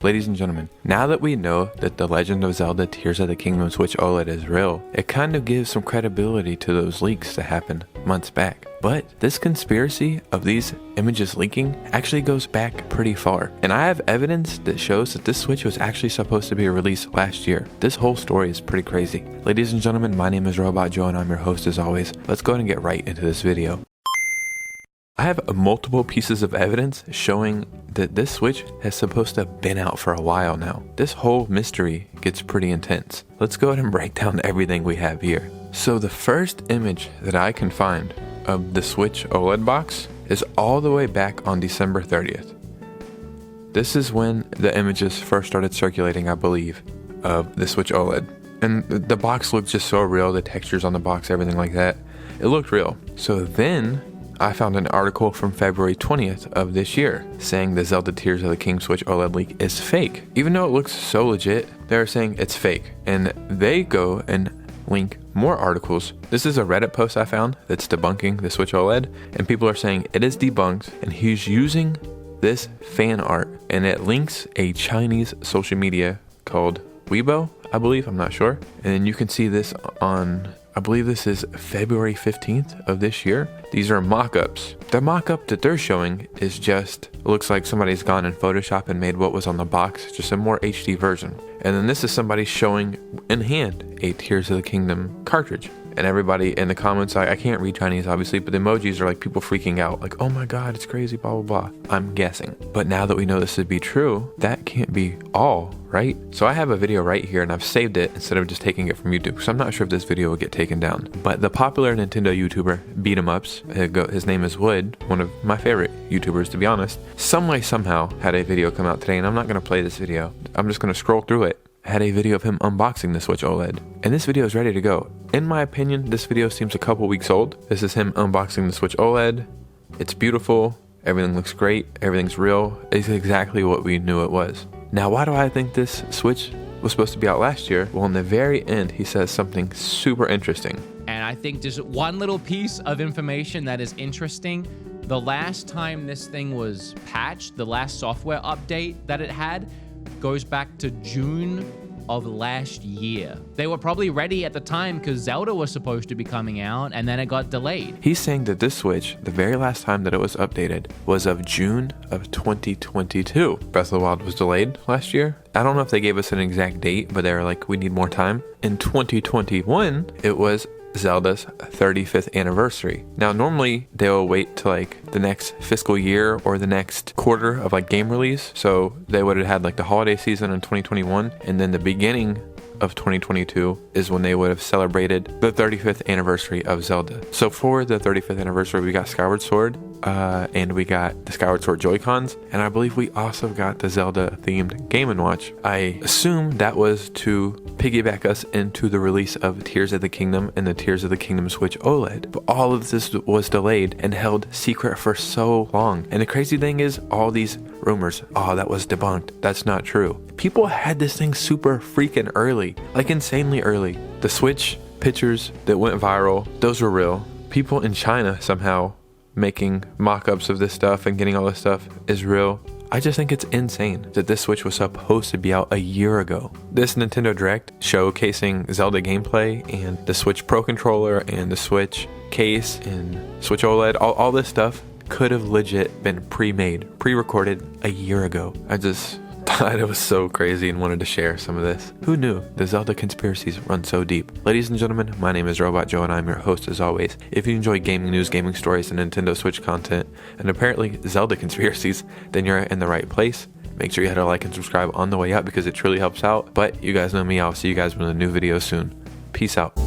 Ladies and gentlemen, now that we know that The Legend of Zelda Tears of the Kingdom Switch OLED is real, it kind of gives some credibility to those leaks that happened months back. But this conspiracy of these images leaking actually goes back pretty far. And I have evidence that shows that this Switch was actually supposed to be released last year. This whole story is pretty crazy. Ladies and gentlemen, my name is Robot Joe and I'm your host as always. Let's go ahead and get right into this video. I have multiple pieces of evidence showing that this Switch has supposed to have been out for a while now. This whole mystery gets pretty intense. Let's go ahead and break down everything we have here. So the first image that I can find of the Switch OLED box is all the way back on December 30th. This is when the images first started circulating, I believe, of the Switch OLED. And the box looked just so real, the textures on the box, everything like that. It looked real. So then I found an article from February 20th of this year saying the Zelda Tears of the Kingdom Switch OLED leak is fake. Even though it looks so legit, they're saying it's fake. And they go and link more articles. This is a Reddit post I found that's debunking the Switch OLED, and people are saying it is debunked, and he's using this fan art, and it links a Chinese social media called Weibo, I believe, I'm not sure. And then you can see this on, I believe this is February 15th of this year. These are mock-ups. The mock-up that they're showing is just, it looks like somebody's gone in Photoshop and made what was on the box, just a more HD version. And then this is somebody showing in hand a Tears of the Kingdom cartridge. And everybody in the comments, I can't read Chinese obviously, but the emojis are like people freaking out, like, oh my god, it's crazy, blah, blah, blah. I'm guessing. But now that we know this to be true, that can't be all, right? So I have a video right here and I've saved it instead of just taking it from YouTube, so I'm not sure if this video will get taken down. But the popular Nintendo YouTuber, beatemups, his name is Wood, one of my favorite YouTubers to be honest, someway somehow had a video come out today, and I'm not going to play this video. I'm just going to scroll through it. Had a video of him unboxing the Switch OLED, and this video is ready to go. In my opinion, this video seems a couple weeks old. This is him unboxing the Switch OLED. It's beautiful, everything looks great, everything's real. It's exactly what we knew it was. Now, why do I think this Switch was supposed to be out last year? Well, in the very end, he says something super interesting. And I think just one little piece of information that is interesting. The last time this thing was patched, the last software update that it had, goes back to June of last year. They were probably ready at the time because Zelda was supposed to be coming out and then it got delayed. He's saying that this Switch, the very last time that it was updated, was of June of 2022. Breath of the Wild was delayed last year. I don't know if they gave us an exact date, but they were like, we need more time. In 2021, it was Zelda's 35th anniversary. Now, normally they'll wait to like the next fiscal year or the next quarter of like game release. So they would have had like the holiday season in 2021, and then the beginning of 2022 is when they would have celebrated the 35th anniversary of Zelda. So for the 35th anniversary, we got Skyward Sword, and we got the Skyward Sword Joy-Cons, and I believe we also got the Zelda themed Game & Watch. I assume that was to piggyback us into the release of Tears of the Kingdom and the Tears of the Kingdom Switch OLED. But all of this was delayed and held secret for so long. And the crazy thing is, all these rumors, oh, that was debunked, that's not true. People had this thing super freaking early, like insanely early. The Switch pictures that went viral, those were real. People in China somehow making mock-ups of this stuff and getting all this stuff is real. I just think it's insane that this Switch was supposed to be out a year ago. This Nintendo Direct showcasing Zelda gameplay and the Switch Pro controller and the Switch case and Switch OLED, all this stuff could have legit been pre-made, pre-recorded a year ago. I just thought it was so crazy and wanted to share some of this. Who knew the Zelda conspiracies run so deep? Ladies and gentlemen, my name is Robot Joe and I'm your host as always. If you enjoy gaming news, gaming stories, and Nintendo Switch content, and apparently Zelda conspiracies, then you're in the right place. Make sure you hit a like and subscribe on the way up because it truly helps out. But you guys know me, I'll see you guys with a new video soon. Peace out.